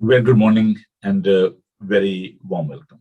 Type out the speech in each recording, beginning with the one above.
Very good morning and very warm welcome.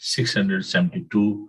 672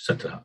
17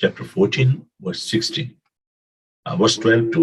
chapter 14, verse 16, verse 12 to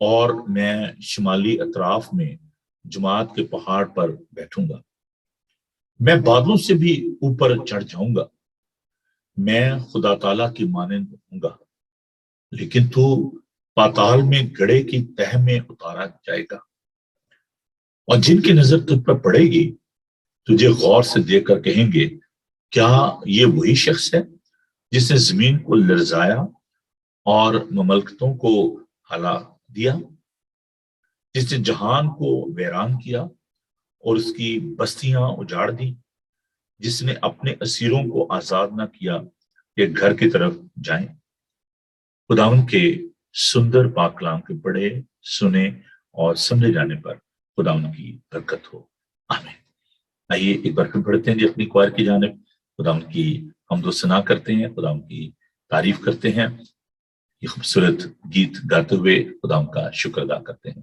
اور میں شمالی اطراف میں جماعت کے پہاڑ پر بیٹھوں گا، میں بادلوں سے بھی اوپر چڑھ جاؤں گا، میں خدا تعالیٰ کی مانند ہوں گا، لیکن تو پاتال میں گڑھے کی تہ میں اتارا جائے گا، اور جن کی نظر تجھ پر پڑے گی تجھے غور سے دیکھ کر کہیں گے کیا یہ وہی شخص ہے جس نے زمین کو لرزایا اور مملکتوں کو ہلا دیا، جس نے جہان کو ویران کیا اور اس کی بستیاں اجاڑ دی، جس نے اپنے اسیروں کو آزاد نہ کیا کہ گھر کی طرف جائیں۔ خداوند کے سندر پاک کلام کے پڑھے، سنے اور سمجھے جانے پر خداوند کی برکت ہو، آمین۔ آئیے ایک برکت پڑھتے ہیں جی اپنی کوائر کی جانب، خداوند کی حمد و ثنا کرتے ہیں، خداوند کی تعریف کرتے ہیں، یہ خوبصورت گیت گاتے ہوئے خداوند کا شکر ادا کرتے ہیں۔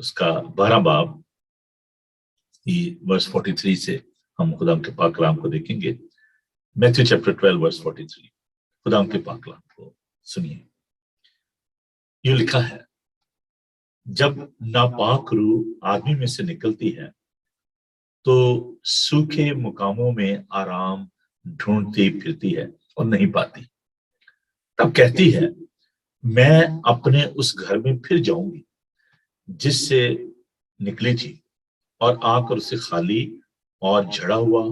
اس کا 12 باب ورس 43 سے ہم خدا کے پاک کلام کو دیکھیں گے. میتھیو چیپٹر 12 ورس 43. خدا کے پاک کلام کو سنیے. یہ لکھا ہے، جب ناپاک روح آدمی میں سے نکلتی ہے تو سوکھے مقاموں میں آرام ڈھونڈتی پھرتی ہے اور نہیں پاتی. تب کہتی ہے، میں اپنے اس گھر میں پھر جاؤں گی جس سے نکلی تھی، اور آ کر اسے خالی اور جھڑا ہوا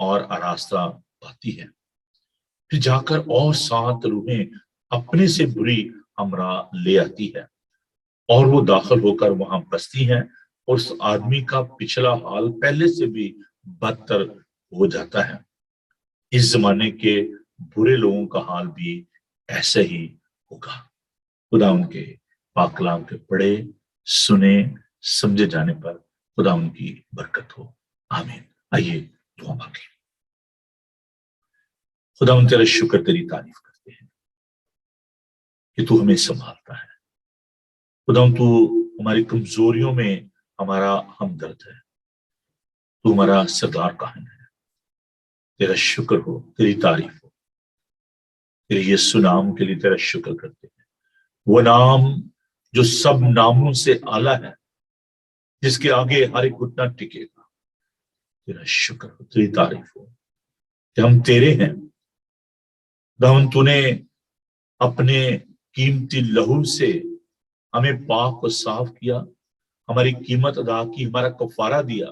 اور آراستہ پاتی ہے. پھر جا کر اور 7 روحیں اپنے سے بری ہمراہ لے آتی ہے، اور وہ داخل ہو کر وہاں بستی ہیں، اور اس آدمی کا پچھلا حال پہلے سے بھی بدتر ہو جاتا ہے. اس زمانے کے برے لوگوں کا حال بھی ایسا ہی ہوگا. خدا ان کے پاک کلام کے پڑھے سنے سمجھے جانے پر خدا ان کی برکت ہو. آمین. آئیے دعا مانگیں. خدا ان تیرا شکر، تیری تعریف کرتے ہیں کہ تو ہمیں سنبھالتا ہے. خدا تو ہماری کمزوریوں میں ہمارا ہمدرد ہے. تو ہمارا سردار کہن ہے. تیرا شکر ہو، تیری تعریف ہو. تیرے یسوع نام کے لیے تیرا شکر کرتے ہیں، وہ نام جو سب ناموں سے اعلیٰ ہے، جس کے آگے ہر ایک گھٹنا ٹکے گا. تیرا شکر ہو، تیری تعریف ہو کہ ہم تیرے ہیں. خداوند تو نے اپنے قیمتی لہو سے ہمیں پاک و صاف کیا، ہماری قیمت ادا کی، ہمارا کفارہ دیا،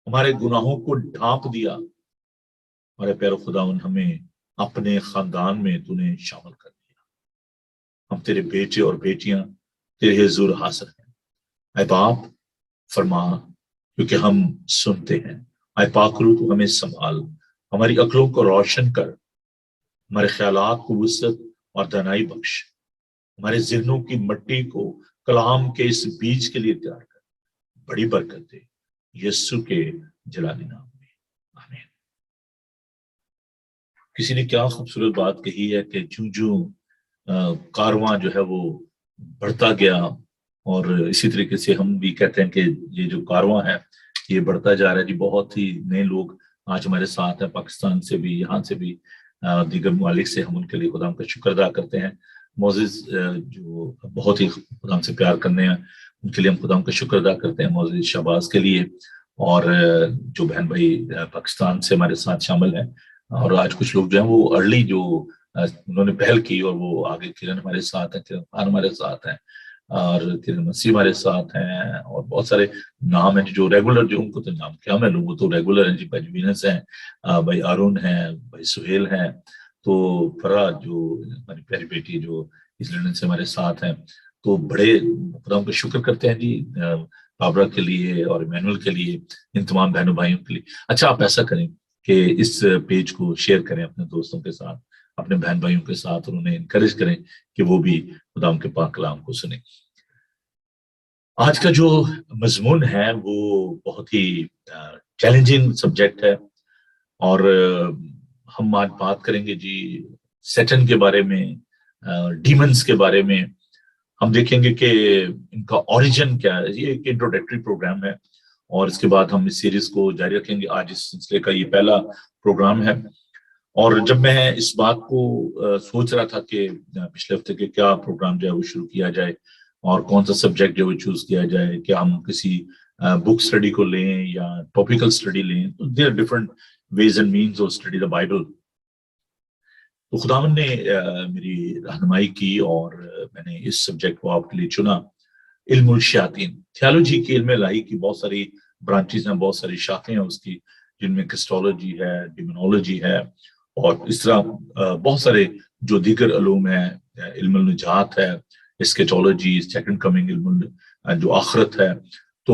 ہمارے گناہوں کو ڈھانپ دیا. ہمارے پیارو خداوند ہمیں اپنے خاندان میں تو نے شامل کر دیا. ہم تیرے بیٹے اور بیٹیاں تیرے حضور حاضر ہیں. اے باپ فرما، کیونکہ ہم سنتے ہیں. اے پاک روح تو ہمیں سنبھال، ہماری عقلوں کو روشن کر، ہمارے خیالات کو وسعت اور دانائی بخش، ہمارے ذہنوں کی مٹی کو کلام کے اس بیج کے لیے تیار کر. بڑی برکت دے یسوع کے جلالی نام میں. آمین. کسی نے کیا خوبصورت بات کہی ہے کہ جو کارواں جو ہے وہ بڑھتا گیا، اور اسی طریقے سے ہم بھی کہتے ہیں کہ یہ جو کارواں ہے یہ بڑھتا جا رہا ہے. جی بہت ہی نئے لوگ آج ہمارے ساتھ ہیں، پاکستان سے بھی، یہاں سے بھی، دیگر ممالک سے. ہم ان کے لیے خدا کا شکر ادا کرتے ہیں. معزز جو بہت ہی خدا سے پیار کرنے ہیں ان کے لیے ہم خدا کا شکر ادا کرتے ہیں. معزز شہباز کے لیے، اور جو بہن بھائی پاکستان سے ہمارے ساتھ شامل ہیں. اور آج کچھ لوگ جو ہیں وہ ارلی جو انہوں نے پہل کی، اور وہ آگے کرن ہمارے ساتھ ہیں، کرن خان ہمارے ساتھ ہیں، اور کرن مسیح ہمارے ساتھ ہیں، اور بہت سارے نام ہیں جو ریگولر، جو ان کو تو نام کیا میں لوں، وہ تو ریگولر ہیں. جی بھائی وینس ہیں، بھائی آرون ہیں، بھائی سہیل ہیں، تو فرا جو ہماری پیاری بیٹی جو اس لندن سے ہمارے ساتھ ہیں. تو بڑے خدا کا شکر کرتے ہیں جی بابرا کے لیے اور ایمینول کے لیے، ان تمام بہنوں بھائیوں کے لیے. اچھا آپ ایسا کریں کہ اس پیج کو شیئر کریں اپنے دوستوں کے ساتھ، اپنے بہن بھائیوں کے ساتھ، اور انہیں انکریج کریں کہ وہ بھی خدا کے پاک کلام کو سنیں. آج کا جو مضمون ہے وہ بہت ہی چیلنجنگ سبجیکٹ ہے، اور ہم آج بات کریں گے جی سیٹن کے بارے میں، ڈیمنز کے بارے میں. ہم دیکھیں گے کہ ان کا اوریجن کیا ہے. یہ ایک انٹروڈکٹری پروگرام ہے، اور اس کے بعد ہم اس سیریز کو جاری رکھیں گے. آج اس سلسلے کا یہ پہلا پروگرام ہے. اور جب میں اس بات کو سوچ رہا تھا کہ پچھلے ہفتے کے کیا پروگرام جو ہے وہ شروع کیا جائے، اور کون سا سبجیکٹ جو ہے وہ چوز کیا جائے، کیا ہم کسی بک اسٹڈی کو لیں یا ٹاپیکل اسٹڈی لیں. There are different ways and means of study the Bible. تو خداوند نے میری رہنمائی کی، اور میں نے اس سبجیکٹ کو آپ کے لیے چنا. علم الشیاطین، تھیالوجی کی علم الہی کی بہت ساری برانچز ہیں، بہت ساری شاخیں ہیں اس کی، جن میں کرسٹولوجی ہے، ڈیمونولوجی ہے، اور اس طرح بہت سارے جو دیگر علوم ہیں. علم النجات ہے، اسکیٹولوجی، سیکنڈ کمنگ، علم جو آخرت ہے. تو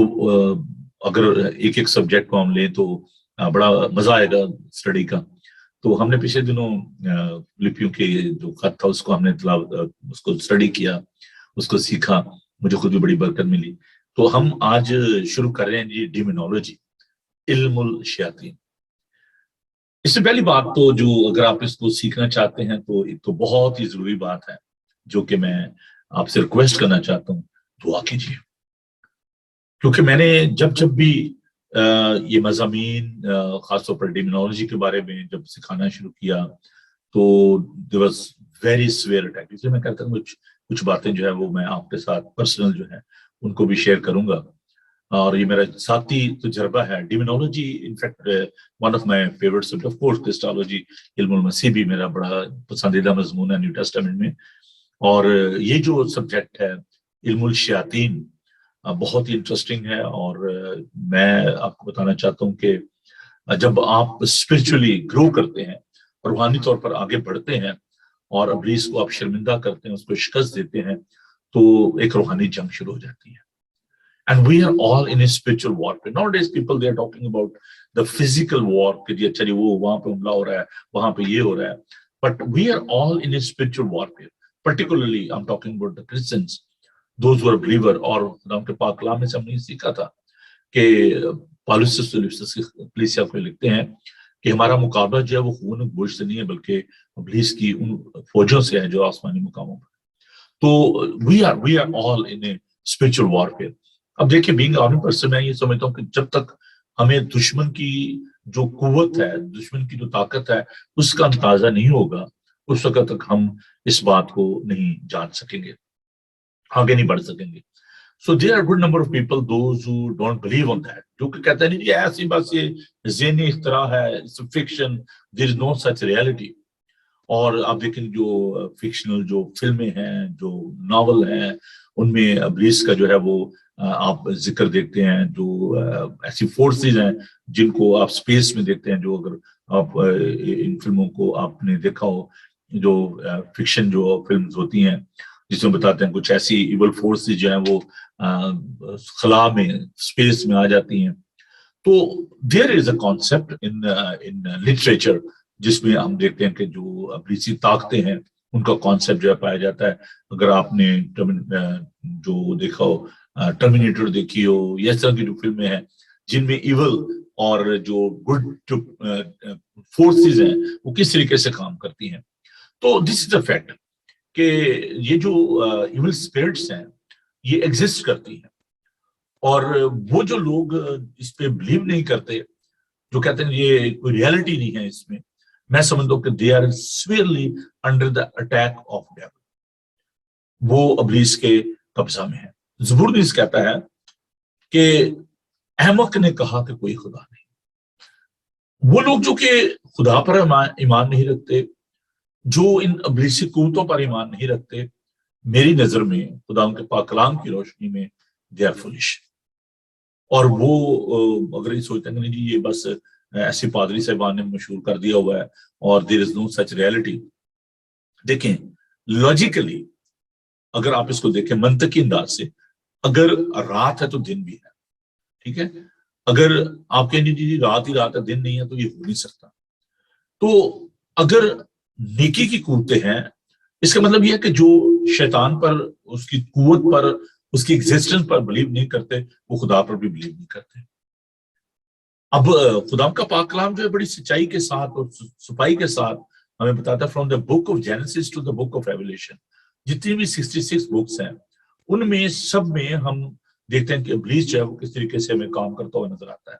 اگر ایک ایک سبجیکٹ کو ہم لیں تو بڑا مزہ آئے گا اسٹڈی کا. تو ہم نے پچھلے دنوں لپیوں کے جو خط تھا اس کو ہم نے اس کو اسٹڈی کیا، اس کو سیکھا. مجھے خود بھی بڑی برکت ملی. تو ہم آج شروع کر رہے ہیں جی ڈیمونولوجی، علم الشیاطین. اس سے پہلی بات تو جو اگر آپ اس کو سیکھنا چاہتے ہیں تو ایک تو بہت ہی ضروری بات ہے جو کہ میں آپ سے ریکویسٹ کرنا چاہتا ہوں، دعا کیجیے. کیونکہ میں نے جب بھی یہ مضامین خاص طور پر ڈیمونالوجی کے بارے میں جب سکھانا شروع کیا تو there was very severe attack. اس لیے میں کہتا ہوں کچھ باتیں جو ہے وہ میں آپ کے ساتھ پرسنل جو ہے ان کو بھی شیئر کروں گا. اور یہ میرا ذاتی تجربہ ہے. Demonology in fact one of my favourite subject. Of course Christology علم المسیح بھی میرا بڑا پسندیدہ مضمون ہے نیو ٹیسٹامنٹ میں. اور یہ جو سبجیکٹ ہے علم الشیاطین بہت ہی انٹرسٹنگ ہے. اور میں آپ کو بتانا چاہتا ہوں کہ جب آپ اسپرچولی گرو کرتے ہیں اور روحانی طور پر آگے بڑھتے ہیں اور ابلیس کو آپ شرمندہ کرتے ہیں, اس کو شکست دیتے ہیں, تو ایک روحانی جنگ شروع ہو جاتی ہے. And we are all in a spiritual warfare. Nowadays people they are talking about the physical war کہ جی اچھا جی وہ وہاں پہ حملہ ہو رہا ہے, وہاں پہ یہ ہو رہا ہے. But we are all in a spiritual warfare. Particularly I'm talking about the Christians, those who are believer. اور خدا کے پاک کلام میں سے ہم نے سیکھا تھا کہ پالوس کلیسیا کو لکھتے ہیں کہ ہمارا مقابلہ جو ہے وہ خون گوشت سے نہیں ہے بلکہ ابلیس کی ان فوجوں سے ہے جو آسمانی مقاموں پر. تو we are all in a spiritual warfare. اب دیکھیں بینگ آرمی پرسن میں یہ سمجھتا ہوں کہ جب تک ہمیں دشمن کی جو قوت ہے, دشمن کی جو طاقت ہے, اس کا اندازہ نہیں ہوگا, اس وقت تک ہم اس بات کو نہیں جان سکیں گے, آگے نہیں بڑھ سکیں گے. So there are good number of people those who don't believe on that, جو کہ کہتے ہیں نہیں جی ایسی بس یہ ذہنی اختراع ہے, فکشن, دیر از نو سچ ریئلٹی. اور آپ دیکھیں جو فکشنل جو فلمیں ہیں, جو ناول ہیں, ان میں ابلیس کا جو ہے وہ آپ ذکر دیکھتے ہیں. جو ایسی فورسز ہیں جن کو آپ سپیس میں دیکھتے ہیں, جو اگر آپ ان فلموں کو آپ نے دیکھا ہو, جو فکشن جو فلمز ہوتی ہیں جس میں بتاتے ہیں کچھ ایسی ایول فورسز جو ہیں وہ خلا میں سپیس میں آ جاتی ہیں. تو دیر از اے کانسیپٹ ان لٹریچر جس میں ہم دیکھتے ہیں کہ جو ابلیسی طاقتیں ہیں ان کا کانسیپٹ جو ہے پایا جاتا ہے. اگر آپ نے جو دیکھا ہو ٹرمینیٹر دیکھی ہو, یا اس طرح کی جو فلمیں ہیں جن میں ایول اور جو گڈ فورسز ہیں وہ کس طریقے سے کام کرتی ہیں. تو دس از اے فیکٹ کہ یہ جو ایول اسپرٹس ہیں یہ ایگزسٹ کرتی ہیں. اور وہ جو لوگ اس پہ بلیو نہیں کرتے, جو کہتے ہیں یہ کوئی ریئلٹی نہیں ہے اس میں سمجھتا ہوں کہ they are severely under the attack of devil. وہ ابلیس کے قبضہ میں ہے. زبور نیز کہتا ہے کہ احمق نے کہا کہ کوئی خدا نہیں. وہ لوگ جو کہ خدا پر ایمان نہیں رکھتے, جو ان ابلیسی قوتوں پر ایمان نہیں رکھتے, میری نظر میں خدا ان کے پاک کلام کی روشنی میں دے آر فولش. اور وہ اگر یہ سوچتے ہیں کہ جی یہ بس ایسی پادری صاحبان نے مشہور کر دیا ہوا ہے اور دیر از نو سچ ریئلٹی. دیکھیں لاجیکلی اگر آپ اس کو دیکھیں منطقی انداز سے, اگر رات ہے تو دن بھی ہے, ٹھیک ہے. اگر آپ کہیں جی رات ہی رات ہے دن نہیں ہے تو یہ ہو نہیں سکتا. تو اگر نیکی کی قوتیں ہیں اس کا مطلب یہ ہے کہ جو شیطان پر, اس کی قوت پر, اس کی ایگزسٹنس پر بلیو نہیں کرتے, وہ خدا پر بھی بلیو نہیں کرتے. اب خدا کا پاک کلام جو ہے بڑی سچائی کے ساتھ اور صفائی کے ساتھ ہمیں بتاتا ہے from the book of Genesis to the book of Revelation. جتنی بھی 66 بکس ہیں ان میں سب میں ہم دیکھتے ہیں کہ ابلیس جو ہے وہ کس طریقے سے ہمیں کام کرتا ہوا نظر آتا ہے.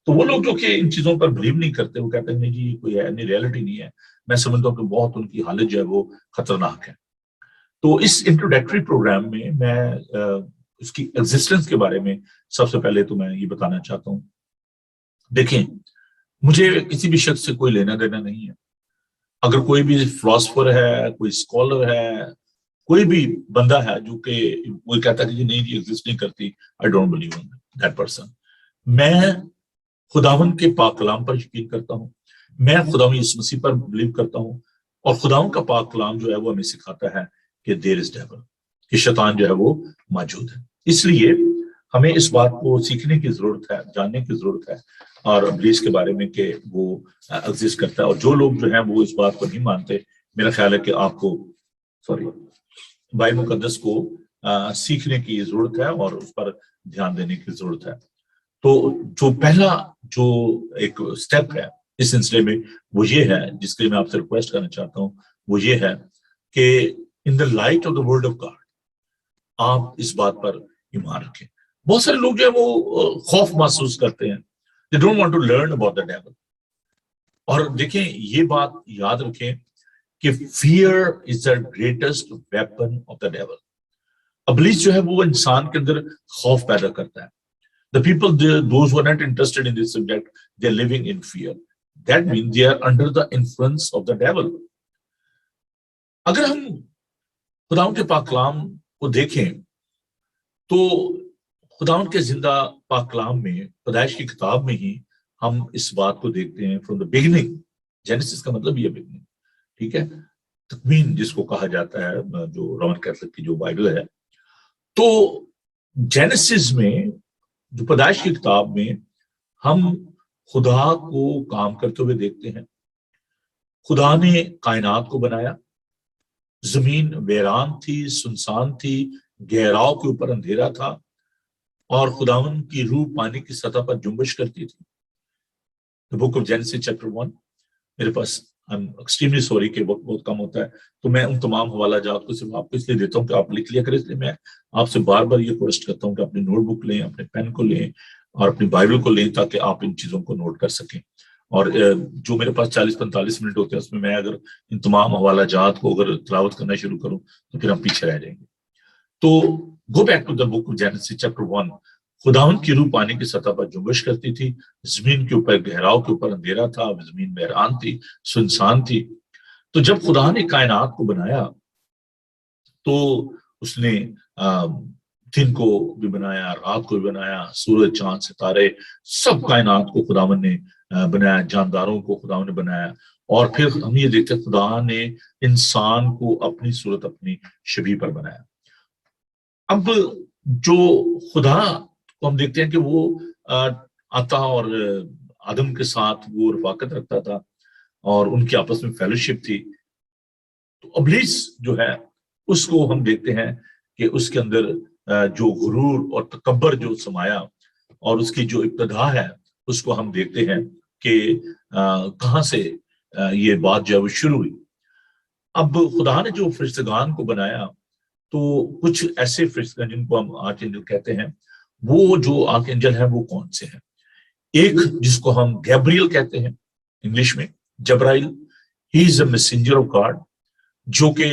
تو وہ لوگ جو کہ ان چیزوں پر بلیو نہیں کرتے, وہ کہتے ہیں نہیں جی کوئی ہے ریئلٹی نہیں ہے, میں سمجھتا ہوں کہ بہت ان کی حالت جو ہے وہ خطرناک ہے. تو اس انٹروڈکٹری پروگرام میں اس کی ایگزسٹنس کے بارے میں سب سے پہلے تو میں یہ بتانا چاہتا ہوں. دیکھیں مجھے کسی بھی شخص سے کوئی لینا دینا نہیں ہے. اگر کوئی بھی فلاسفر ہے, کوئی اسکالر ہے, کوئی بھی بندہ ہے جو کہ وہ کہتا ہے کہ نہیں جی ایگزسٹ نہیں کرتی, I don't believe in that person. میں خداوند کے پاک کلام پر یقین کرتا ہوں, میں خداوند یسوع مسیح پر بلیو کرتا ہوں, اور خداوند کا پاک کلام جو ہے وہ ہمیں سکھاتا ہے کہ there is devil, کہ شیطان جو ہے وہ موجود ہے. اس لیے ہمیں اس بات کو سیکھنے کی ضرورت ہے, جاننے کی ضرورت ہے اور ابلیس کے بارے میں کہ وہ ایگزسٹ کرتا ہے. اور جو لوگ جو ہیں وہ اس بات کو نہیں مانتے, میرا خیال ہے کہ آپ کو بائبل مقدس کو سیکھنے کی ضرورت ہے اور اس پر دھیان دینے کی ضرورت ہے. تو جو پہلا جو ایک سٹیپ ہے اس سلسلے میں وہ یہ ہے, جس کے لیے میں آپ سے ریکویسٹ کرنا چاہتا ہوں, وہ یہ ہے کہ in the light of the word of God آپ اس بات پر ایمان رکھیں. بہت سارے لوگ جو ہے وہ خوف محسوس کرتے ہیں. They don't want to learn about the devil. اور دیکھیں یہ بات یاد رکھیں کہ fear is the greatest weapon of the devil. ابلیس جو ہے وہ انسان کے اندر خوف پیدا کرتا ہے. The people, those who are not interested in this subject, they are living in fear. That means they are under the influence of the devil. اگر ہم خداوند کے پاک کلام کو دیکھیں تو خداوند کے زندہ پاک کلام میں پیدائش کی کتاب میں ہی ہم اس بات کو دیکھتے ہیں from the beginning. جینیسس کا مطلب یہ beginning, ٹھیک ہے, تکوین جس کو کہا جاتا ہے جو رومن کیتھولک کی جو بائبل ہے. تو جینیسس میں جو پیدائش کی کتاب میں ہم خدا کو کام کرتے ہوئے دیکھتے ہیں. خدا نے کائنات کو بنایا, زمین ویران تھی, سنسان تھی, گہراؤ کے اوپر اندھیرا تھا, اور خداوند کی روح پانی کی سطح پر جنبش کرتی تھی. بک آف جینیسس چیپٹر 1. میرے پاس ایکسٹریملی سوری کہ وقت بہت کم ہوتا ہے, تو میں ان تمام حوالہ جات کو صرف آپ کو اس لیے دیتا ہوں کہ آپ لکھ لیا کریں. اس لیے میں آپ سے بار بار یہ ریکویسٹ کرتا ہوں کہ اپنی نوٹ بک لیں, اپنے پین کو لیں اور اپنی بائبل کو لیں تاکہ آپ ان چیزوں کو نوٹ کر سکیں. اور جو میرے پاس 40-45 منٹ ہوتے ہیں اس میں اگر ان تمام حوالہ جات کو اگر تلاوت کرنا شروع کروں تو پھر ہم پیچھے رہ جائیں گے. تو go back to the book of Genesis chapter 1. خداوند کی روح پانی کی سطح پر جنبش کرتی تھی, زمین کے اوپر گہراؤ کے اوپر اندھیرا تھا, زمین ویران تھی, سنسان تھی. تو جب خدا نے کائنات کو بنایا تو اس نے دن کو بھی بنایا, رات کو بھی بنایا, سورج چاند ستارے سب کائنات کو خداوند نے بنایا, جانداروں کو خداوند نے بنایا. اور پھر ہم یہ دیکھتے ہیں خدا نے انسان کو اپنی صورت اپنی شبیہ پر بنایا. اب جو خدا کو ہم دیکھتے ہیں کہ وہ آتا اور آدم کے ساتھ وہ رفاقت رکھتا تھا اور ان کی آپس میں فیلوشپ تھی. تو ابلیس جو ہے اس کو ہم دیکھتے ہیں کہ اس کے اندر جو غرور اور تکبر جو سمایا اور اس کی جو ابتدا ہے اس کو ہم دیکھتے ہیں کہ کہاں سے یہ بات جو ہے وہ شروع ہوئی. اب خدا نے جو فرشتگان کو بنایا تو کچھ ایسے فرشتگان جن کو ہم آرک اینجل کہتے ہیں, وہ جو آرک اینجل ہیں وہ کون سے ہیں؟ ایک جس کو ہم گیبریل کہتے ہیں انگلش میں, جبرائیل. ہی از اے میسنجر آف گاڈ, جو کہ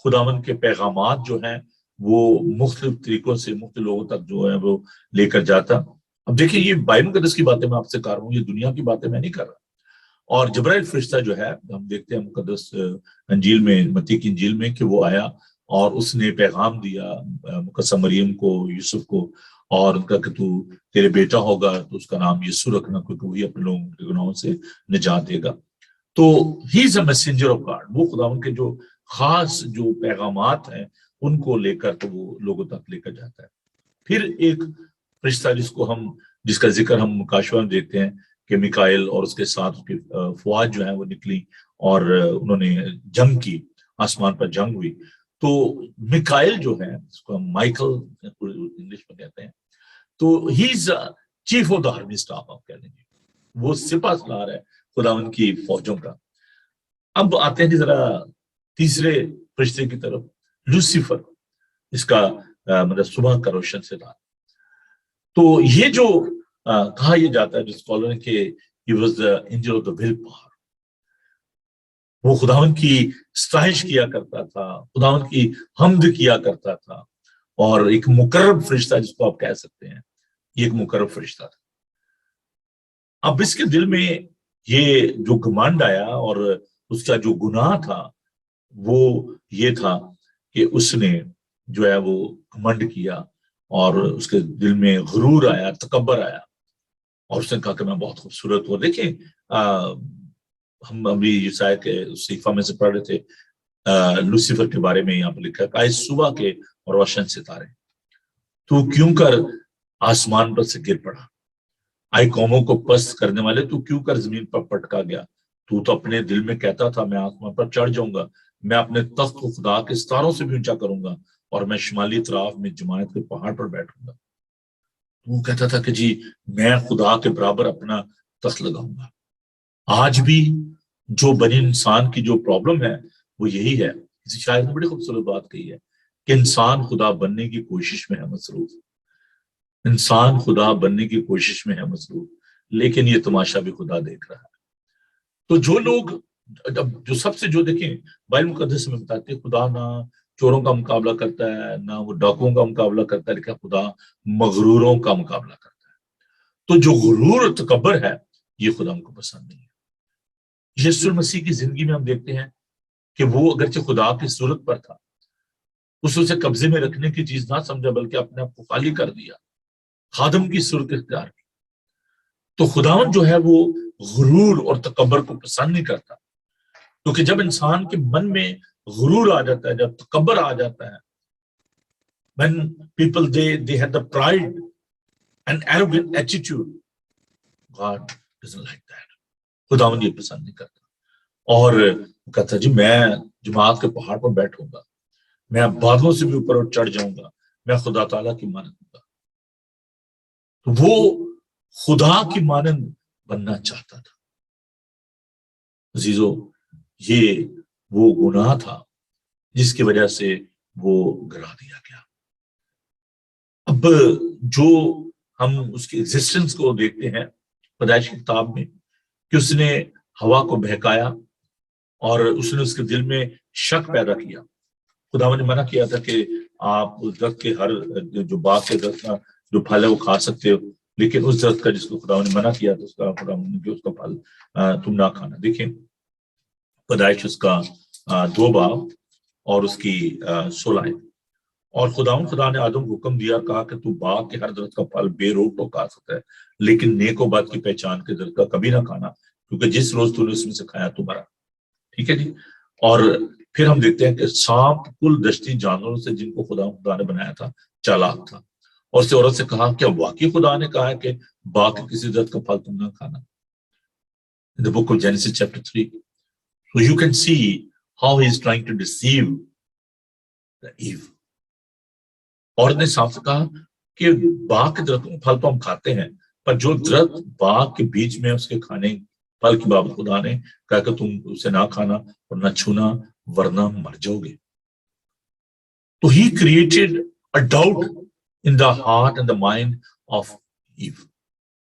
خداوند کے پیغامات جو ہیں وہ مختلف طریقوں سے مختلف لوگوں تک جو ہے وہ لے کر جاتا. اب دیکھیں یہ بائبل مقدس کی باتیں میں آپ سے کر رہا ہوں, یہ دنیا کی باتیں میں نہیں کر رہا. اور جبرائیل فرشتہ جو ہے ہم دیکھتے ہیں مقدس انجیل میں, متی کی انجیل میں, کہ وہ آیا اور اس نے پیغام دیا مقدسہ مریم کو, یوسف کو, اور ان کا کہ تو تیرے بیٹا ہوگا تو اس کا نام یسوع رکھنا کیونکہ وہی اپنے لوگوں کے گناہوں سے نجات دے گا. تو he is a messenger of God, وہ خداوند کے جو خاص جو پیغامات ہیں ان کو لے کر تو وہ لوگوں تک لے کر جاتا ہے. پھر ایک فرشتہ جس کا ذکر ہم مکاشفہ میں دیکھتے ہیں کہ میکائیل اور اس کے ساتھ اس کی فوج جو ہیں وہ نکلی اور انہوں نے جنگ کی, آسمان پر جنگ ہوئی. تو میکائیل جو ہے جس کو ہم مائیکل انگلش میں کہتے ہیں, تو he is chief of the army staff, آپ کہہ دیں گے وہ سپاہ سالار ہے خداوند کی فوجوں کا. اب آتے ہیں ذرا تیسرے فرشتے کی طرف, لوسیفر, اس کا مطلب صبح کا روشن ستارہ. تو یہ جو کہا یہ جاتا ہے جو اسکالر نے کہ he was the angel of the willpower, وہ خداوند کی ستائش کیا کرتا تھا, خداوند کی حمد کیا کرتا تھا, اور ایک مقرب فرشتہ جس کو آپ کہہ سکتے ہیں, یہ ایک مقرب فرشتہ تھا. اب اس کے دل میں یہ جو گھمنڈ آیا اور اس کا جو گناہ تھا وہ یہ تھا کہ اس نے جو ہے وہ گھمنڈ کیا اور اس کے دل میں غرور آیا, تکبر آیا, اور اس نے کہا کہ میں بہت خوبصورت ہوں. دیکھیں ہم ابھی یسایا کے صحیفہ میں سے پڑھ رہے تھے, لوسیفر کے بارے میں یہاں پہ لکھا ہے, آئے صبح کے روشن ستارے, تو کیوں کر آسمان پر سے گر پڑا, آئے قوموں کو پست کرنے والے, تو کیوں کر زمین پر پٹکا گیا. تو اپنے دل میں کہتا تھا میں آسمان پر چڑھ جاؤں گا, میں اپنے تخت کو خدا کے ستاروں سے بھی اونچا کروں گا, اور میں شمالی اطراف میں جماعت کے پہاڑ پر بیٹھوں گا. وہ کہتا تھا کہ جی میں خدا کے برابر اپنا تخت لگاؤں گا. آج بھی جو بنی انسان کی جو پرابلم ہے وہ یہی ہے. کسی شاعر نے بڑی خوبصورت بات کہی ہے کہ انسان خدا بننے کی کوشش میں ہے مصروف. انسان خدا بننے کی کوشش میں ہے مصروف، لیکن یہ تماشا بھی خدا دیکھ رہا ہے۔ تو جو لوگ جو سب سے جو دیکھیں بائبل مقدس میں بتاتے ہیں خدا نہ چوروں کا مقابلہ کرتا ہے، نہ وہ ڈاکوؤں کا مقابلہ کرتا ہے، لیکن خدا مغروروں کا مقابلہ کرتا ہے۔ تو جو غرور اور تکبر ہے یہ خدا کو پسند نہیں ہے۔ یسوع مسیح کی زندگی میں ہم دیکھتے ہیں کہ وہ اگرچہ خدا کی صورت پر تھا، اس اسے قبضے میں رکھنے کی چیز نہ سمجھا بلکہ اپنے آپ کو خالی کر دیا، خادم کی صورت اختیار کی۔ تو خداوند جو ہے وہ غرور اور تکبر کو پسند نہیں کرتا، کیونکہ جب انسان کے من میں غرور آ جاتا ہے، جب تکبر آ جاتا ہے، when people they have the pride and arrogant attitude, God doesn't like that. خداوند یہ پسند نہیں کرتا، اور کہتا جی میں جماعت کے پہاڑ پر بیٹھوں گا، میں بادلوں سے بھی اوپر چڑھ جاؤں گا، میں خدا تعالیٰ کی مانند ہوں گا۔ تو وہ خدا کی مانند بننا چاہتا تھا۔ عزیزو، یہ وہ گناہ تھا جس کی وجہ سے وہ گرا دیا گیا۔ اب جو ہم اس کی ایگزسٹنس کو دیکھتے ہیں پیدائش کی کتاب میں کہ اس نے ہوا کو بہکایا اور اس نے اس کے دل میں شک پیدا کیا۔ خدا نے منع کیا تھا کہ آپ اس درخت کے ہر جو باغ کے درخت کا جو پھل ہے وہ کھا سکتے ہو، لیکن اس درخت کا جس کو خدا نے منع کیا تھا اس کا پھل تم نہ کھانا۔ دیکھیں پیدائش اس کا 2 باب اور اس کی 16 آیت۔ اور خدا نے آدم کو حکم دیا، کہا کہ تو باغ کے ہر درخت کا پھل بے روک تو کھا سکتا ہے، لیکن نیک و بد کی پہچان کے درخت کا کبھی نہ کھانا، کیونکہ جس روز تو نے اس میں سے کھایا تو مرا۔ ٹھیک ہے جی۔ اور پھر ہم دیکھتے ہیں کہ سانپ کل دشتی جانوروں سے جن کو خدا نے بنایا تھا چالاک تھا، اور اس عورت سے کہا کیا واقعی خدا نے کہا ہے کہ باغ کے کسی درخت کا پھل تم نہ کھانا؟ In the book of Genesis chapter 3. So you can see how he is trying to deceive the Eve. اور نے سانپ سے کہا کہ باغ کے درخت پھل تو ہم کھاتے ہیں، پر جو درخت باغ کے بیچ میں اس کے کھانے پھل کی بابت خدا نے کہا کہ تم اسے نہ کھانا اور نہ چھونا ورنہ مر جاؤ گے۔ تو he created a doubt in the heart and the mind of Eve.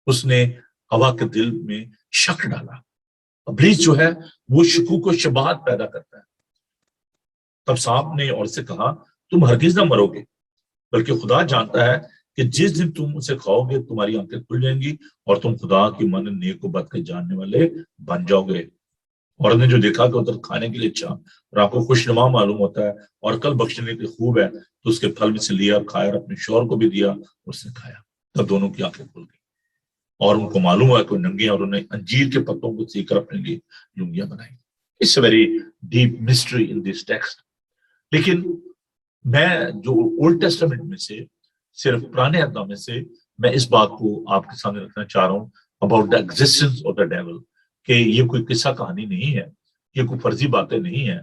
اس نے ہوا کے دل میں شک ڈالا۔ ابلیس جو ہے وہ شکوک و شبہات پیدا کرتا ہے۔ تب سانپ نے عورت سے کہا تم ہرگز نہ مرو گے، بلکہ خدا جانتا ہے کہ جس دن تم اسے کھاؤ گے تمہاری آنکھیں کھل جائیں گی اور تم خدا کی مانند نیک و بد کے جاننے والے بن جاؤ گے۔ عورت نے جو دیکھا کہ ادھر کھانے کے لیے اچھا اور آپ کو خوشنما معلوم ہوتا ہے اور عقل بخشنے کے خوب ہے، تو اس کے پھل میں سے لیا، کھایا اور اپنے شوہر کو بھی دیا، اس نے کھایا۔ تب دونوں کی آنکھیں کھل گئی اور ان کو معلوم ہوا کہ ننگے، اور انہوں نے انجیر کے پتوں کو سیکھ کر اپنے لیے لنگیاں بنائی۔ It's a very deep mystery in this text. لیکن میں جو اولڈ ٹیسٹمنٹ میں سے صرف پرانے عہد نامے سے میں اس بات کو آپ کے سامنے رکھنا چاہ رہا ہوں about the existence of the dual, کہ یہ کوئی قصہ کہانی نہیں ہے، یہ کوئی فرضی باتیں نہیں ہیں،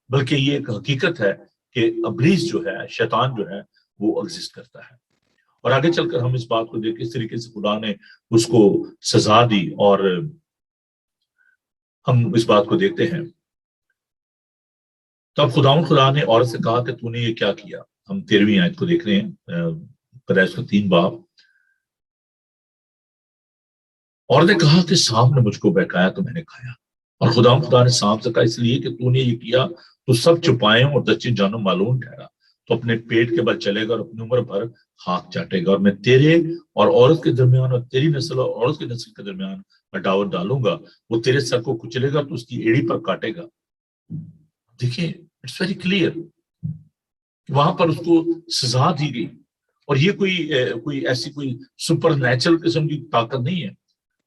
بلکہ یہ ایک حقیقت ہے کہ ابلیس جو ہے، شیطان جو ہے، وہ ایگزسٹ کرتا ہے۔ اور آگے چل کر ہم اس بات کو دیکھ کس طریقے سے خدا نے اس کو سزا دی، اور ہم اس بات کو دیکھتے ہیں۔ تب خدا نے عورت سے کہا کہ تو نے یہ کیا کیا؟ ہم 13ویں آیت کو دیکھ رہے ہیں، پیدائش کا 3 باب۔ اور نے کہا کہ سانپ نے مجھ کو بہکایا تو میں نے کھایا۔ اور خدا نے سانپ سے کہا اس لیے کہ تو نے یہ کیا تو سب چھپائیں اور دچی جانو معلوم ٹھہرا، تو اپنے پیٹ کے بل چلے گا اور اپنی عمر بھر خاک چاٹے گا، اور میں تیرے اور عورت کے درمیان اور تیری نسل اور عورت کی نسل کے درمیان عداوت ڈالوں گا، وہ تیرے سر کو کچلے گا تو اس کی ایڑی پر کاٹے گا۔ دیکھیں اٹس ویری کلیئر، وہاں پر اس کو سزا دی گئی، اور یہ کوئی ایسی کوئی سپر نیچرل قسم کی طاقت نہیں ہے،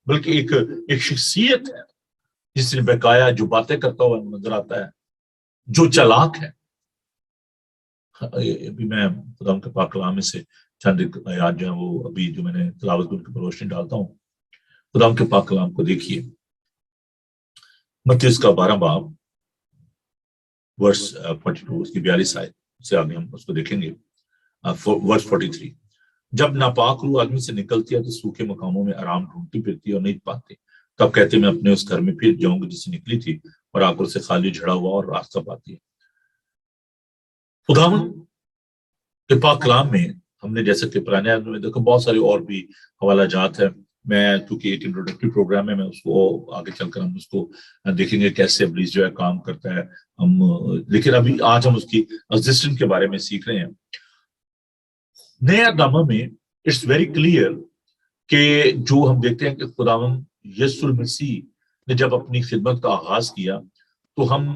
بلکہ ایک شخصیت ہے جس نے بہکایا، جو باتیں کرتا ہوا نظر آتا ہے، جو چالاک ہے۔ ابھی میں خدا کے پاک کلام میں سے چند آیات جو ہیں وہ ابھی جو میں نے تلاوت ان کی روشنی ڈالتا ہوں۔ خدا کے پاک کلام کو دیکھیے، متی اس کا 12 باب ورس 42، اس کی 42 آیت سے آگے ہم اس کو دیکھیں گے۔ ورس 43، جب ناپاک روح آدمی سے نکلتی ہے تو سوکھے مقاموں میں آرام ڈھونڈتی پھرتی اور نہیں پاتی، تب کہتے میں اپنے اس گھر میں پھر جاؤں گی جس سے نکلی تھی، اور آ کر اسے خالی جھڑا ہوا اور راستہ پاتی ہے۔ خداوند کے پاک کلام میں ہم نے جیسا کہ پرانے میں دیکھو بہت سارے اور بھی حوالہ جات ہیں. میں کیونکہ ایک انٹروڈکٹری پروگرام ہے، میں اس کو آگے چل کر ہم اس کو دیکھیں گے کیسے ابلیس جو ہے کام کرتا ہے ہم. لیکن ابھی آج ہم اس کی ایگزسٹنس کے بارے میں سیکھ رہے ہیں. نیا نامہ میں اٹس ویری کلیئر کہ جو ہم دیکھتے ہیں کہ خداوند یسوع المسیح نے جب اپنی خدمت کا آغاز کیا تو ہم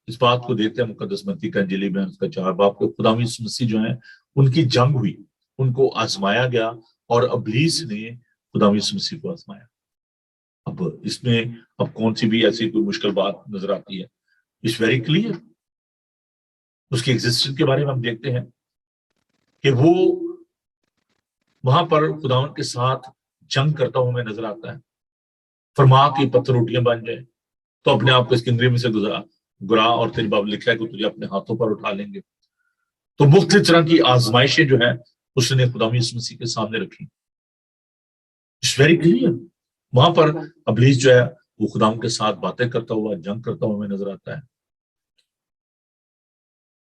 اس بات کو دیکھتے ہیں مقدس متی کا انجیلی میں اس کا 4 باب کے خداوند یسوع مسیح جو ہیں ان کی جنگ ہوئی، ان کو آزمایا گیا اور ابلیس نے خداوند یسوع مسیح کو آزمایا. اب اس میں اب کون سی بھی ایسی کوئی مشکل بات نظر آتی ہے؟ It's very clear. اس کی ایگزسٹنس کے بارے میں ہم دیکھتے ہیں کہ وہ وہاں پر خداوند کے ساتھ جنگ کرتا ہوں میں نظر آتا ہے. فرما کی پتھر روٹیاں بن جائیں تو اپنے آپ کو اس کنگری میں سے گرا اور تیری باب لکھا ہے کہ تجھے اپنے ہاتھوں پر اٹھا لیں گے. تو مختلف طرح کی آزمائشیں جو ہیں اس نے خداوند یسوع مسیح کے سامنے رکھی. It's very clear. وہاں پر ابلیس جو ہے وہ خداوند کے ساتھ باتیں کرتا ہوا جنگ کرتا ہوا ہمیں نظر آتا ہے.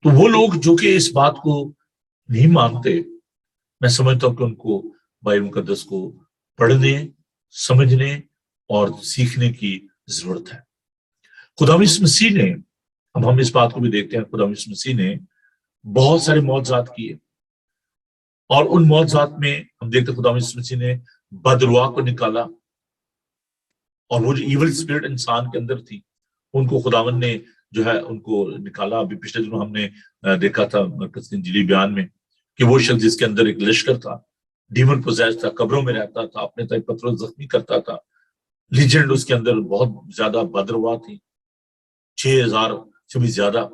تو وہ لوگ جو کہ اس بات کو نہیں مانتے، میں سمجھتا ہوں کہ ان کو بائبل مقدس کو پڑھنے، سمجھنے اور سیکھنے کی ضرورت ہے. خداوند یسوع مسیح نے، اب ہم اس بات کو بھی دیکھتے ہیں، خداوند یسوع مسیح نے بہت سارے معجزات کیے اور ان معجزات میں ہم دیکھتے ہیں خداوند یسوع مسیح نے بدرواہ کو نکالا اور وہ جو ایول اسپرٹ انسان کے اندر تھی ان کو خداوند نے جو ہے ان کو نکالا. ابھی پچھلے دنوں ہم نے دیکھا تھا مرکز انجیلی بیان میں کہ وہ شخص جس کے اندر ایک لشکر تھا، ڈیمن پوزیس تھا، قبروں میں رہتا تھا، اپنے تک پتھروں زخمی کرتا تھا، لیجنڈ اس کے اندر بہت زیادہ بدرواہ تھی، 6000 سے بھی زیادہ.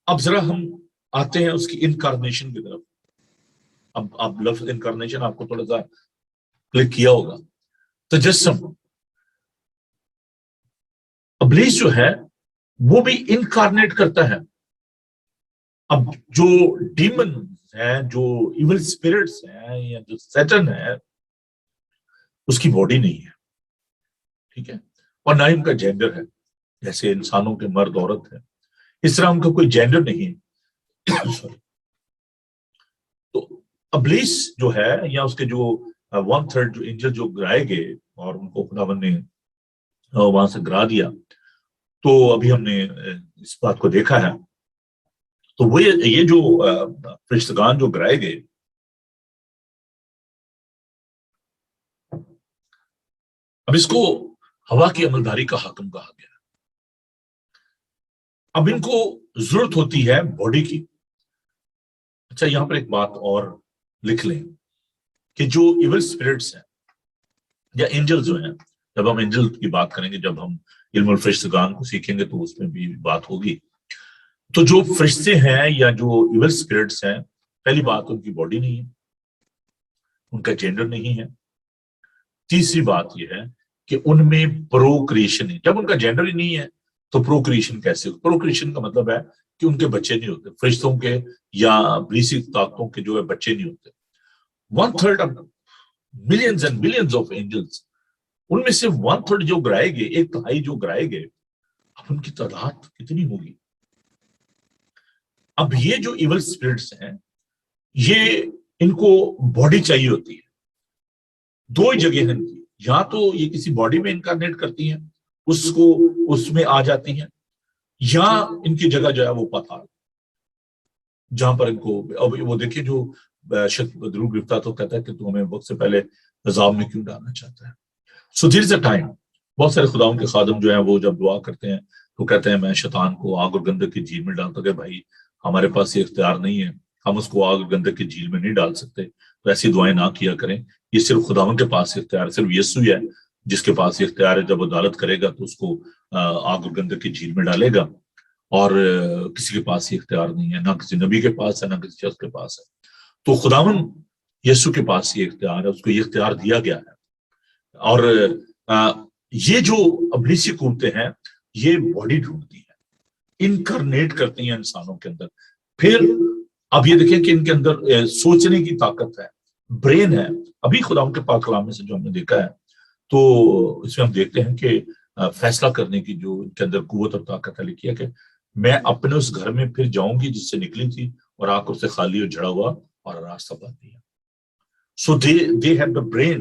اب ذرا ہم آتے ہیں اس کی انکارنیشن کی طرف. اب لفظ انکارنیشن آپ کو تھوڑا سا کلک کیا ہوگا. تجسم. ابلیس جو ہے وہ بھی انکارنیٹ کرتا ہے. اب جو ڈیمن ہیں، جو ایول اسپرٹس ہیں یا جو سیٹن ہے، اس کی باڈی نہیں ہے، ٹھیک ہے، اور نہ ہی ان کا جینڈر ہے. جیسے انسانوں کے مرد عورت ہے اس طرح ان کا کوئی جینڈر نہیں ہے. تو ابلیس جو ہے یا اس کے جو 1/3 جو اینجل جو گرائے گئے اور ان کو خداوند نے وہاں سے گرا دیا، تو ابھی ہم نے اس بات کو دیکھا ہے. تو وہ یہ جو فرشتگان جو گرائے گئے، اب اس کو ہوا کی عملداری کا حاکم کہا گیا. اب ان کو ضرورت ہوتی ہے باڈی کی. اچھا یہاں پر ایک بات اور لکھ لیں کہ جو ایول اسپرٹس ہیں یا اینجل جو ہیں، جب ہم اینجل کی بات کریں گے، جب ہم علم الفرشتگان کو سیکھیں گے تو اس میں بھی بات ہوگی. تو جو فرشتے ہیں یا جو ایول اسپرٹس ہیں، پہلی بات ان کی باڈی نہیں ہے، ان کا جینڈر نہیں ہے. تیسری بات یہ ہے کہ ان میں پروکریشن ہے. جب ان کا جینڈر ہی نہیں ہے تو پروکریشن کیسے؟ پروکریشن کا مطلب ہے کہ ان کے بچے نہیں ہوتے، فرشتوں کے یا ابلیسی طاقتوں کے جو ہے بچے نہیں ہوتے. 1/3 of millions and millions of angels، ان میں سے 1/3 جو گرائے گئے، 1/3 جو گرائے گئے، اب ان کی تعداد کتنی ہوگی؟ اب یہ جو ایول اسپرٹس ہیں، یہ ان کو باڈی چاہیے ہوتی ہے. دو ہی جگہ ہیں ان کی، یا تو یہ کسی باڈی میں انکارنیٹ کرتی ہیں، اس میں آ جاتی ہیں، یا ان کی جگہ جو ہے وہ پاتال، جہاں پر ان کو اب وہ دیکھیں جو شخص بدرو گرفتار تو کہتا ہے کہ تو ہمیں وقت سے پہلے عذاب میں کیوں ڈالنا چاہتا ہے. سو دیر از اے ٹائم. بہت سارے خداؤں کے خادم جو ہیں وہ جب دعا کرتے ہیں تو کہتے ہیں میں شیطان کو آگ اور گندک کی جھیل میں ڈالتا. کہ بھائی ہمارے پاس یہ اختیار نہیں ہے، ہم اس کو آگ اور گندک کی جھیل میں نہیں ڈال سکتے. تو ایسی دعائیں نہ کیا کریں. یہ صرف خداؤں کے پاس اختیار ہے، صرف یسوع ہے جس کے پاس یہ اختیار ہے. جب عدالت کرے گا تو اس کو آگ اور گندک کی جھیل میں ڈالے گا، اور کسی کے پاس یہ اختیار نہیں ہے، نہ کسی نبی کے پاس ہے، نہ کسی شخص کے پاس ہے. تو خداوند یسوع کے پاس یہ اختیار ہے، اس کو یہ اختیار دیا گیا ہے. اور یہ جو ابلیسی قوتیں ہیں یہ باڈی ڈھونڈتی ہیں، انکارنیٹ کرتی ہیں انسانوں کے اندر. پھر اب یہ دیکھیں کہ ان کے اندر سوچنے کی طاقت ہے، برین ہے. ابھی خداوند کے پاک کلام میں سے جو ہم نے دیکھا ہے تو اس میں ہم دیکھتے ہیں کہ فیصلہ کرنے کی جو ان کے اندر قوت اور طاقت ہے. لکھی ہے کہ میں اپنے اس گھر میں پھر جاؤں گی جس سے نکلی تھی اور آ کر اسے خالی اور جڑا ہوا اور راستہ بند دیا. So they have the brain,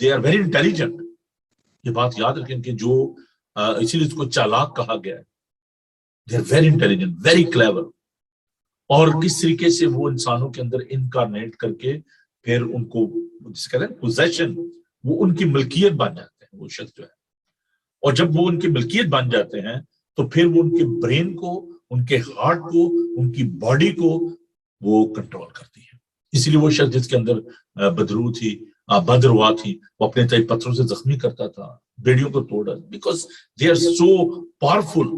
they are very intelligent. یہ بات یاد رکھیں کہ جو اسی لیے اس کو چالاک کہا گیا ہے. they are very intelligent, very clever. اور کس طریقے سے وہ انسانوں کے اندر انکارنیٹ کر کے پھر ان کو جس کہتے ہیں پوزیشن, وہ ان کی ملکیت بن جاتے ہیں وہ شخص جو ہے. اور جب وہ ان کی ملکیت بن جاتے ہیں تو پھر وہ ان کے برین کو, ان کے ہارٹ کو, ان کی باڈی کو وہ کنٹرول کرتی ہے. اسی لیے وہ شخص جس کے اندر بدرو تھی, بدروا تھی, وہ اپنے تئیں پتھروں سے زخمی کرتا تھا, بیڑیوں کو توڑا, because they are so powerful.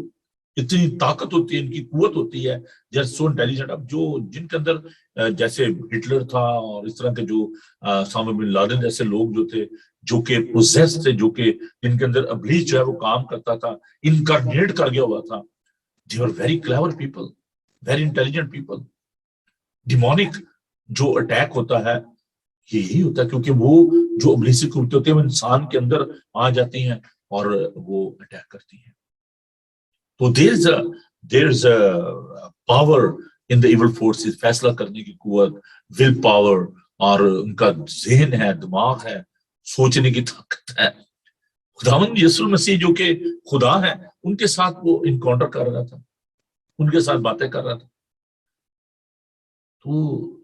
اتنی طاقت ہوتی ہے, ان کی قوت ہوتی ہے, دے آر سو انٹیلیجنٹ. اب جو جن کے اندر جیسے ہٹلر تھا اور اس طرح کے جو اسامہ بن لادن جیسے لوگ جو تھے, جو کہ پوزیس تھے, جو کہ جن کے اندر ابلیس جو ہے وہ کام کرتا تھا, انکارنیٹ کر گیا ہوا تھا. they were very clever people, very intelligent people. Demonic جو اٹیک ہوتا ہے یہی ہوتا ہے, کیونکہ وہ جو ابلیسی قوتیں ہوتی ہیں وہ انسان کے اندر آ جاتی ہیں اور وہ اٹیک کرتی ہیں. تو there is a power in the evil forces, فیصلہ کرنے کی قوت, ول پاور, اور ان کا ذہن ہے, دماغ ہے, سوچنے کی طاقت ہے. خداوند یسوع مسیح جو کہ خدا ہے, ان کے ساتھ وہ انکاؤنٹر کر رہا تھا, ان کے ساتھ باتیں کر رہا تھا. تو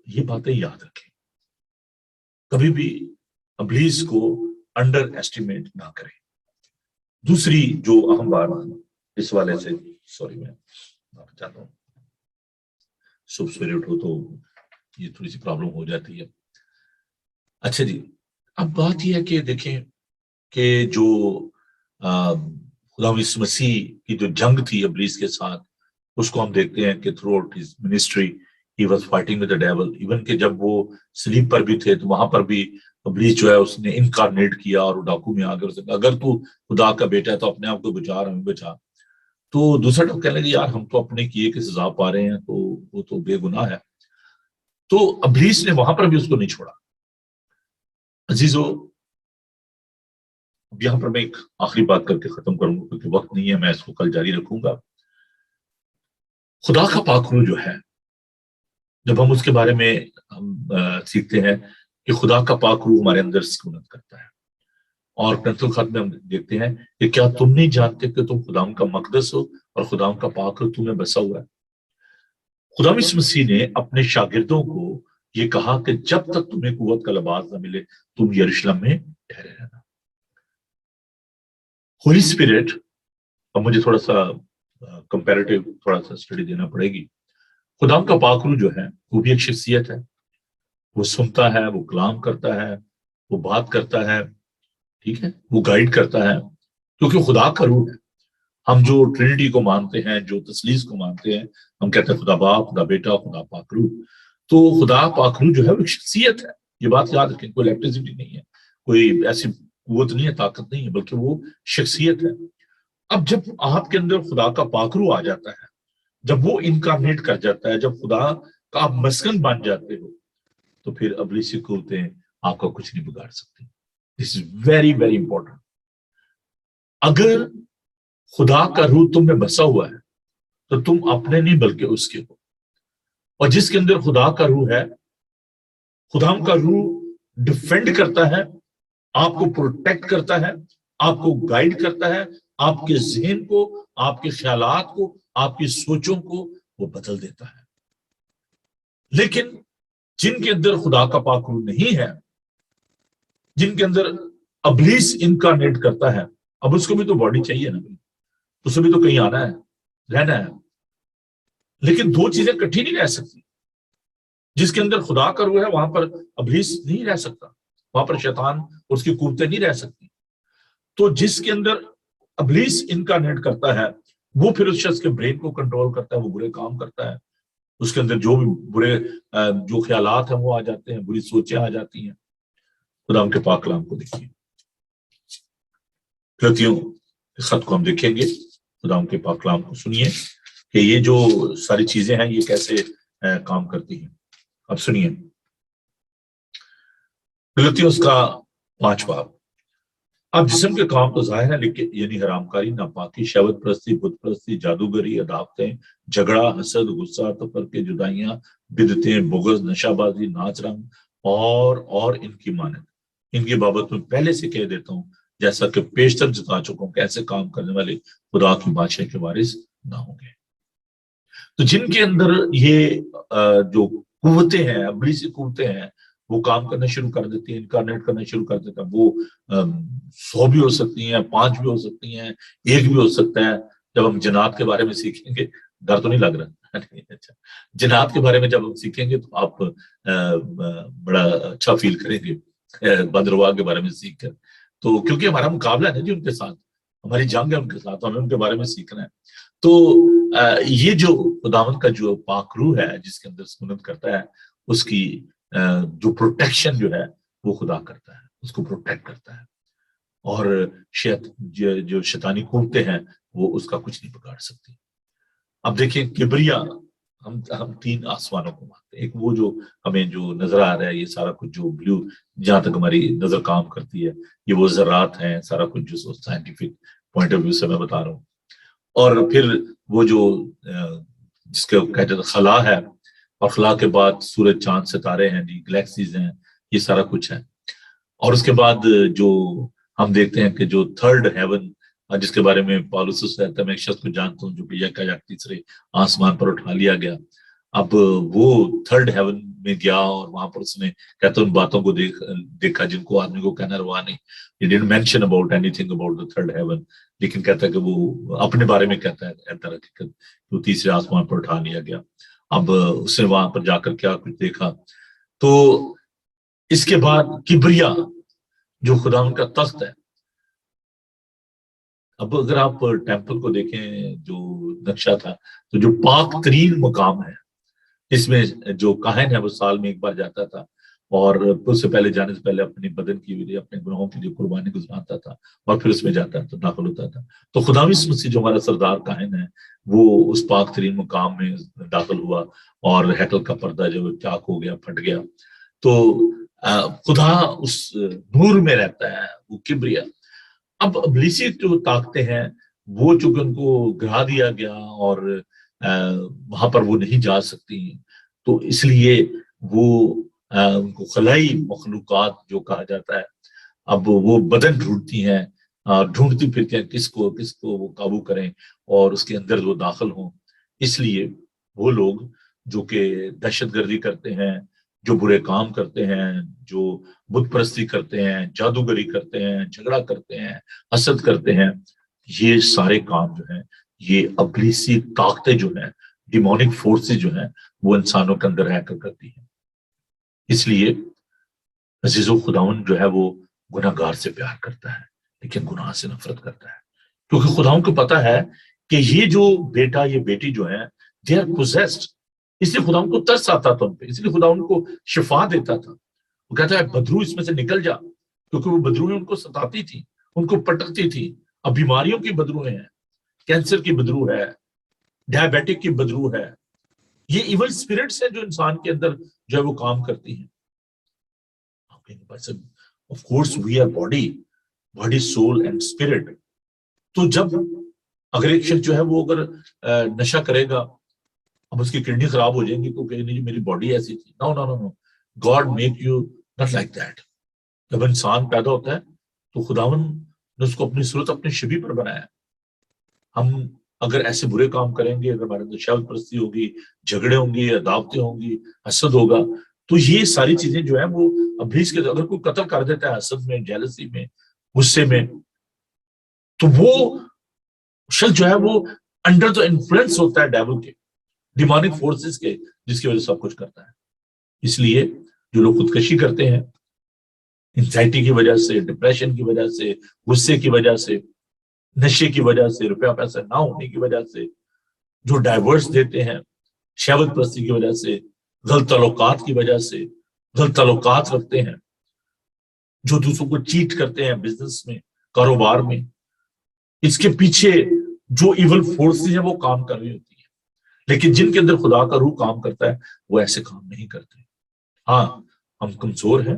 یہ باتیں یاد رکھیں, کبھی بھی ابلیس کو انڈر ایسٹیمیٹ نہ کریں. دوسری جو اہم بات اس والے سے, سوری میں چاہتا ہوں, صبح سویرے اٹھو تو یہ تھوڑی سی پرابلم ہو جاتی ہے. اچھا جی, اب بات یہ ہے کہ دیکھیں کہ جو خدا یسوع مسیح کی جو جنگ تھی ابلیس کے ساتھ, اس کو ہم دیکھتے ہیں کہ through out his ministry he was fighting with the devil. Even کہ جب وہ سلیپ پر بھی تھے تو وہاں پر بھی ابلیس جو ہے اس نے انکارنیٹ کیا اور ڈاکو میں آ کر اگر تو خدا کا بیٹا ہے تو اپنے آپ کو بچا, ہمیں بچا. تو دوسرا ٹاپ کہنے لگے یار ہم تو اپنے کیے کی سزا پا رہے ہیں, تو وہ تو بے گناہ ہے. تو ابلیس نے وہاں پر بھی اس کو نہیں چھوڑا. عزیزو, اب یہاں پر میں ایک آخری بات کر کے ختم کروں گا کیونکہ وقت نہیں ہے, میں اس کو کل جاری رکھوں گا. خدا کا پاک روح جو ہے, جب ہم اس کے بارے میں ہم سیکھتے ہیں کہ خدا کا پاک روح ہمارے اندر سکونت کرتا ہے, اور کنسل خط میں ہم دیکھتے ہیں کہ کیا تم نہیں جانتے کہ تم خدا کا مقدس ہو اور خدا کا پاک روح تمہیں بسا ہوا ہے. خدا یسوع مسیح نے اپنے شاگردوں کو یہ کہا کہ جب تک تمہیں قوت کا لباس نہ ملے تم یروشلم میں ٹھہرے رہنا. ہولی اسپرٹ, اب مجھے تھوڑا سا کمپیریٹیو تھوڑا سا اسٹڈی دینا پڑے گی. خدا کا پاک روح جو ہے وہ بھی ایک شخصیت ہے, وہ سنتا ہے, وہ کلام کرتا ہے, وہ بات کرتا ہے, ٹھیک ہے, وہ گائیڈ کرتا ہے, کیونکہ خدا کا روح ہے. ہم جو ٹرینٹی کو مانتے ہیں, جو تثلیث کو مانتے ہیں, ہم کہتے ہیں خدا باپ, خدا بیٹا, خدا پاک روح. تو خدا پاک روح جو ہے وہ ایک شخصیت ہے, یہ بات یاد رکھیں, کوئی الیکٹریسٹی نہیں ہے, کوئی ایسی قوت نہیں ہے, طاقت نہیں ہے, بلکہ وہ شخصیت ہے. اب جب آپ کے اندر خدا کا پاک روح آ جاتا ہے, جب وہ انکارنیٹ کر جاتا ہے, جب خدا کا آپ مسکن بن جاتے ہو, تو پھر ابلیسی قوتیں آپ کا کچھ نہیں بگاڑ سکتی. دس از ویری ویری امپورٹنٹ. اگر خدا کا روح تم میں بسا ہوا ہے تو تم اپنے نہیں بلکہ اس کے ہو, اور جس کے اندر خدا کا روح ہے, خدا کا روح ڈیفینڈ کرتا ہے, آپ کو پروٹیکٹ کرتا ہے, آپ کو گائیڈ کرتا ہے, آپ کے ذہن کو, آپ کے خیالات کو, آپ کی سوچوں کو وہ بدل دیتا ہے. لیکن جن کے اندر خدا کا پاک روح نہیں ہے, جن کے اندر ابلیس انکارنیٹ کرتا ہے, اب اس کو بھی تو باڈی چاہیے نا, اسے بھی تو کہیں آنا ہے, رہنا ہے. لیکن دو چیزیں کٹھی نہیں رہ سکتی. جس کے اندر خدا کا روح ہے وہاں پر ابلیس نہیں رہ سکتا, وہاں پر شیطان اور اس کی قوتیں نہیں رہ سکتی. تو جس کے اندر ابلیس انکارنیٹ کرتا ہے وہ پھر اس شخص کے برین کو کنٹرول کرتا ہے, وہ برے کام کرتا ہے, اس کے اندر جو بھی برے جو خیالات ہیں وہ آ جاتے ہیں, بری سوچیں آ جاتی ہیں. خدا ان کے پاک کلام کو دیکھیے, غلطیوں خط کو ہم دیکھیں گے, خدا ان کے پاک کلام کو سنیے کہ یہ جو ساری چیزیں ہیں یہ کیسے کام کرتی ہیں. اب سنیے غلطیوں اس کا 5 باب. اب جسم کے کام تو ظاہر ہے، لیکن یعنی حرام کاری، ناپاکی، شہوت پرستی، بت پرستی، جادوگری، عداوتیں، جھگڑا، حسد، غصہ، تفرقے، جدائیاں، بدعتیں، بغض، نشہ بازی، ناچ رنگ اور ان کی مانند، ان کی بابت میں پہلے سے کہہ دیتا ہوں، جیسا کہ پیشتر جتا چکا ہوں کہ ایسے کام کرنے والے خدا کی بادشاہی کے وارث نہ ہوں گے۔ تو جن کے اندر یہ جو قوتیں ہیں، ابلیسی قوتیں ہیں، وہ کام کرنا شروع کر دیتی ہیں، انکارنیٹ کرنا شروع کر دیتا ہے، وہ 100 بھی ہو سکتی ہیں، 5 بھی ہو سکتی ہیں، 1 بھی ہو سکتا ہے۔ جب ہم جنات کے بارے میں سیکھیں گے، ڈر تو نہیں لگ رہا؟ اچھا، جنات کے بارے میں جب ہم سیکھیں گے تو آپ بڑا اچھا فیل کریں گے بدرواہ کے بارے میں سیکھ کر، تو کیونکہ ہمارا مقابلہ ہے نا جی ان کے ساتھ، ہماری جنگ ہے ان کے ساتھ، ہمیں ان کے بارے میں سیکھنا ہے۔ تو یہ جو خداوند کا جو پاک روح ہے جس کے اندر سکونت کرتا ہے، اس کی جو پروٹیکشن جو ہے وہ خدا کرتا ہے، اس کو پروٹیکٹ کرتا ہے، اور جو شیطانی قوتیں ہیں وہ اس کا کچھ نہیں بگاڑ سکتی۔ اب دیکھیں کبریا، ہم 3 آسمانوں کو مانتے ہیں، ایک وہ جو ہمیں جو نظر آ رہا ہے، یہ سارا کچھ جو بلیو، جہاں تک ہماری نظر کام کرتی ہے، یہ وہ ذرات ہیں، سارا کچھ جو سائنٹیفک پوائنٹ آف ویو سے میں بتا رہا ہوں۔ اور پھر وہ جو جس کے کہتے ہیں خلا ہے، اور خلا کے بعد سورج، چاند، ستارے ہیں جی، گلیکسیز ہیں، یہ سارا کچھ ہے۔ اور اس کے بعد جو ہم دیکھتے ہیں کہ جو تھرڈ ہیون، جس کے بارے میں پالوس کہتا ہے میں ایک شخص کو جانتا ہوں جو کہ یکا یک تیسرے آسمان پر اٹھا لیا گیا، اب وہ تھرڈ ہیون میں گیا، اور وہاں پر اس نے کہتا ان باتوں کو دیکھا جن کو آدمی کو کہنا روا نہیں۔ He didn't mention about anything about the third heaven، لیکن کہتا ہے کہ وہ اپنے بارے میں کہتا ہے حقیقت وہ تیسرے آسمان پر اٹھا لیا گیا۔ اب اس نے وہاں پر جا کر کیا کچھ دیکھا، تو اس کے بعد کبریا جو خدا ان کا تخت ہے۔ اب اگر آپ ٹیمپل کو دیکھیں جو نقشہ تھا، تو جو پاک ترین مقام ہے، اس میں جو کاہن ہے وہ سال میں ایک بار جاتا تھا، اور اس سے پہلے جانے سے پہلے اپنی بدن کی وجہ، اپنے گناہوں کے لیے قربانی گزراتا تھا، اور پھر اس میں جاتا تھا، داخل ہوتا تھا۔ تو خدا مسیح جو ہمارا سردار کاہن ہے، وہ اس پاک ترین مقام میں داخل ہوا، اور ہیکل کا پردہ جو چاک ہو گیا، پھٹ گیا۔ تو خدا اس نور میں رہتا ہے، وہ کبریا۔ اب ابلیسی جو طاقتیں ہیں، وہ چونکہ ان کو گرا دیا گیا، اور وہاں پر وہ نہیں جا سکتی، تو اس لیے وہ ان کو خلائی مخلوقات جو کہا جاتا ہے، اب وہ بدن ڈھونڈتی ہیں، ڈھونڈتی پھرتی ہیں کس کو وہ قابو کریں اور اس کے اندر وہ داخل ہوں۔ اس لیے وہ لوگ جو کہ دہشت گردی کرتے ہیں، جو برے کام کرتے ہیں، جو بت پرستی کرتے ہیں، جادوگری کرتے ہیں، جھگڑا کرتے ہیں، حسد کرتے ہیں، یہ سارے کام جو ہیں، یہ ابلیسی طاقتیں جو ہیں، ڈیمونک فورسز جو ہیں، وہ انسانوں کے اندر رہ کر کرتی ہیں۔ اس لیے عزیز و خداون جو ہے وہ گناہ گار سے پیار کرتا ہے، لیکن گناہ سے نفرت کرتا ہے، کیونکہ خداون کو پتا ہے کہ یہ جو بیٹا، یہ بیٹی جو ہے، دے آر پوزیسڈ، اس لیے خدا ان کو ترس آتا تھا ان پہ، اس لیے خدا ان کو شفا دیتا تھا۔ وہ کہتا ہے بدرو اس میں سے نکل جا، کیونکہ وہ بدرویں ان کو ستاتی تھی، ان کو پٹکتی تھی۔ اب بیماریوں کی بدرویں ہیں، کینسر کی بدرو ہے، ڈائبیٹک کی بدرو ہے، یہ ایول اسپرٹس ہیں جو انسان کے اندر جو ہے وہ کام کرتی ہیں۔ Of course we are body, soul and spirit۔ تو جب اگر ایک شخص جو ہے وہ اگر نشہ کرے گا، اب اس کی کڈنی خراب ہو جائیں گی تو کہیں نہیں میری باڈی ایسی تھی، no, God make you not like that. جب انسان پیدا ہوتا ہے تو خداون نے اس کو اپنی صورت، اپنی شبیہ پر بنایا۔ ہم اگر ایسے برے کام کریں گے، اگر ہمارے اندر شہوت پرستی ہوگی، جھگڑے ہوں گی، عداوتیں ہوں گی، حسد ہوگا، تو یہ ساری چیزیں جو ہیں وہ ابلیس کے، اگر کوئی قتل کر دیتا ہے حسد میں، جیلسی میں، غصے میں، تو وہ شخص جو ہے وہ انڈر دا انفلوئنس ہوتا ہے ڈیول کے، ڈیمونک فورسز کے، جس کی وجہ سے سب کچھ کرتا ہے۔ اس لیے جو لوگ خودکشی کرتے ہیں انزائٹی کی وجہ سے، ڈپریشن کی وجہ سے، غصے کی وجہ سے، نشے کی وجہ سے، روپیہ پیسہ نہ ہونے کی وجہ سے، جو ڈائیورس دیتے ہیں شہوت پرستی کی وجہ سے، غلط تعلقات کی وجہ سے، غلط تعلقات رکھتے ہیں، جو دوسروں کو چیٹ کرتے ہیں بزنس میں، کاروبار میں، اس کے پیچھے جو ایول فورسز ہیں وہ کام کر رہی ہوتی ہیں۔ لیکن جن کے اندر خدا کا روح کام کرتا ہے وہ ایسے کام نہیں کرتے۔ ہاں ہم کمزور ہیں،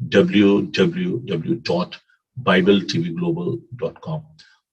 www.bibletvglobal.com।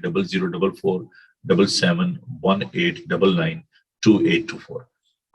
00447718992824